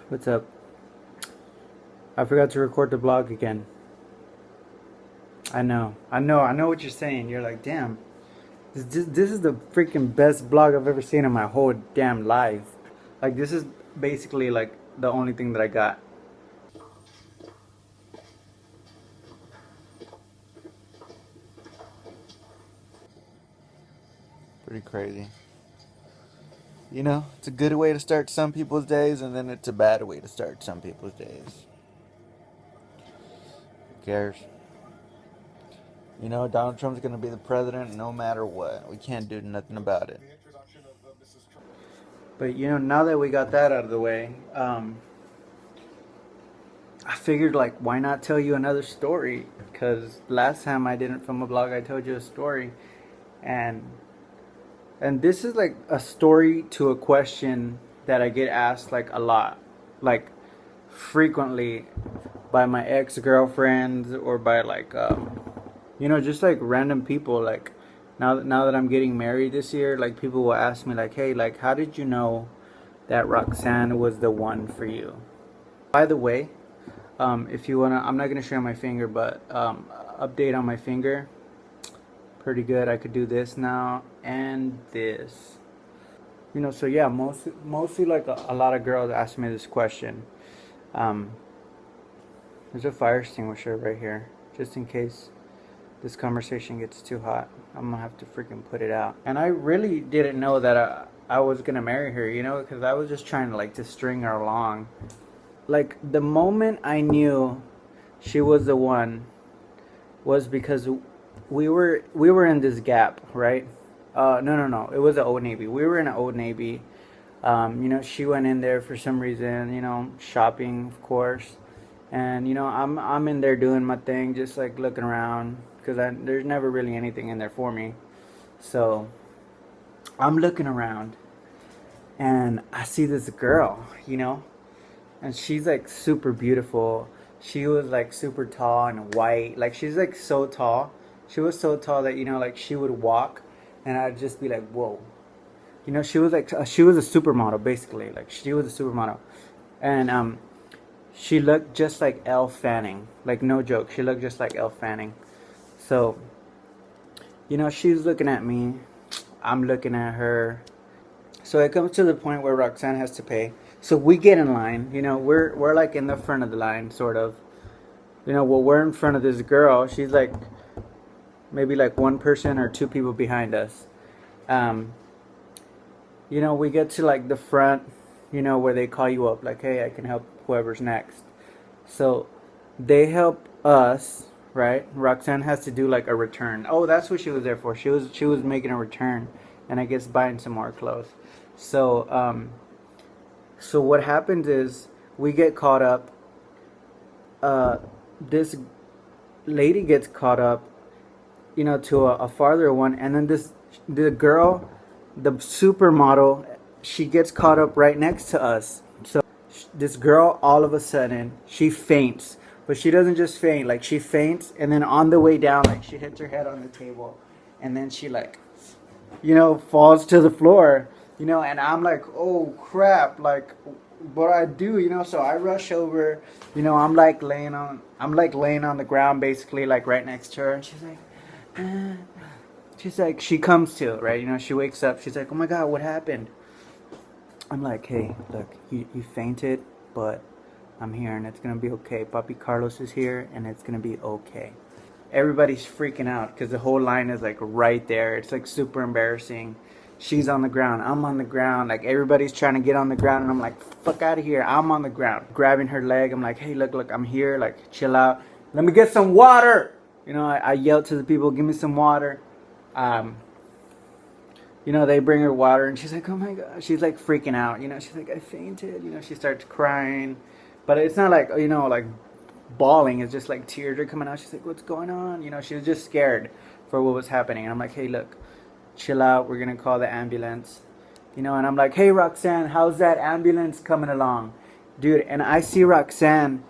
What's up? I forgot to record the vlog again. I know what you're saying. You're like, damn, this is the freaking best vlog I've ever seen in my whole damn life. Like, this is basically like the only thing that I got. Pretty crazy. You know, it's a good way to start some people's days, and then it's a bad way to start some people's days. Who cares? You know, Donald Trump's gonna be the president no matter what. We can't do nothing about it. But you know, now that we got that out of the way, I figured, like, why not tell you another story? Because last time I didn't film a vlog, I told you a story, and this is like a story to a question that I get asked like a lot, like frequently, by my ex girlfriends or by like you know, just like random people. Like now that I'm getting married this year, like people will ask me like, hey, like, how did you know that Roxanne was the one for you? By the way, if you wanna, I'm not gonna show my finger, but update on my finger. Pretty good. I could do this now and this. You know, so yeah, mostly like a lot of girls ask me this question. Um, there's a fire extinguisher right here, just in case this conversation gets too hot. I'm gonna have to freaking put it out. And I really didn't know that I was gonna marry her, you know, because I was just trying to like to string her along. Like, the moment I knew she was the one was because we were in this gap, right? No. It was an Old Navy. We were in an Old Navy. You know, she went in there for some reason. You know, shopping, of course. And you know, I'm in there doing my thing, just like looking around, because there's never really anything in there for me. So I'm looking around, and I see this girl. You know, and she's like super beautiful. She was like super tall and white. Like, she's like so tall. She was so tall that, you know, like, she would walk and I'd just be like, whoa. You know, she was like, she was a supermodel basically. Like, she was a supermodel. And she looked just like Elle Fanning. Like, no joke. She looked just like Elle Fanning. So, you know, she's looking at me. I'm looking at her. So it comes to the point where Roxanne has to pay. So we get in line. You know, we're like in the front of the line, sort of. You know, well, we're in front of this girl. She's like maybe like one person or two people behind us. Um, you know, we get to like the front. You know, where they call you up, like, hey, I can help whoever's next. So they help us, right? Roxanne has to do like a return. Oh, that's what she was there for. She was making a return, and I guess buying some more clothes. So so what happens is we get caught up. This lady gets caught up, you know, to a farther one, and then the girl, the supermodel, she gets caught up right next to us. So this girl, all of a sudden, she faints, but she doesn't just faint. Like, she faints, and then on the way down, like, she hits her head on the table, and then she, like, you know, falls to the floor, you know, and I'm like, oh crap, like, what I do, you know. So I rush over, you know, I'm like laying on the ground, basically, like right next to her, and she's like, she's like, she comes to, right, you know, she wakes up, she's like, oh my god, what happened? I'm like, hey, look, you fainted, but I'm here, and it's gonna be okay. Papi Carlos is here, and it's gonna be okay. Everybody's freaking out because the whole line is like right there. It's like super embarrassing. She's on the ground. I'm on the ground. Like, everybody's trying to get on the ground, and I'm like, fuck out of here. I'm on the ground. Grabbing her leg. I'm like, hey, look, I'm here. Like, chill out. Let me get some water. You know, I yelled to the people, give me some water. Um, you know, they bring her water, and she's like, oh my god. She's like freaking out. You know, she's like, I fainted. You know, she starts crying. But it's not like, you know, like bawling. It's just like tears are coming out. She's like, what's going on? You know, she was just scared for what was happening. And I'm like, hey, look, chill out. We're going to call the ambulance. You know, and I'm like, hey, Roxanne, how's that ambulance coming along? Dude, and I see Roxanne,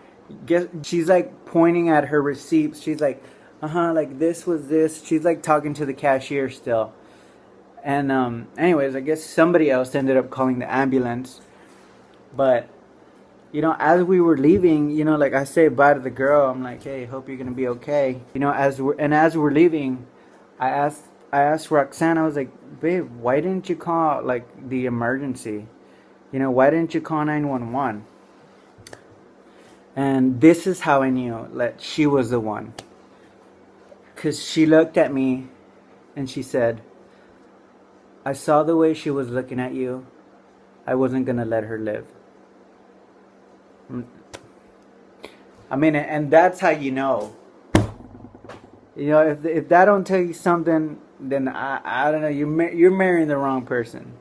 she's like pointing at her receipts. She's like, like, this was this. She's like talking to the cashier still. And anyways, I guess somebody else ended up calling the ambulance. But as we were leaving, like I say bye to the girl. I'm like, hey, hope you're gonna be okay. As we're leaving, I asked Roxanne. I was like, babe, why didn't you call like the emergency? Why didn't you call 911? And this is how I knew that she was the one. Cause she looked at me, and she said, I saw the way she was looking at you. I wasn't gonna let her live. I mean, and that's how you know. If that don't tell you something, then I don't know. You're marrying the wrong person.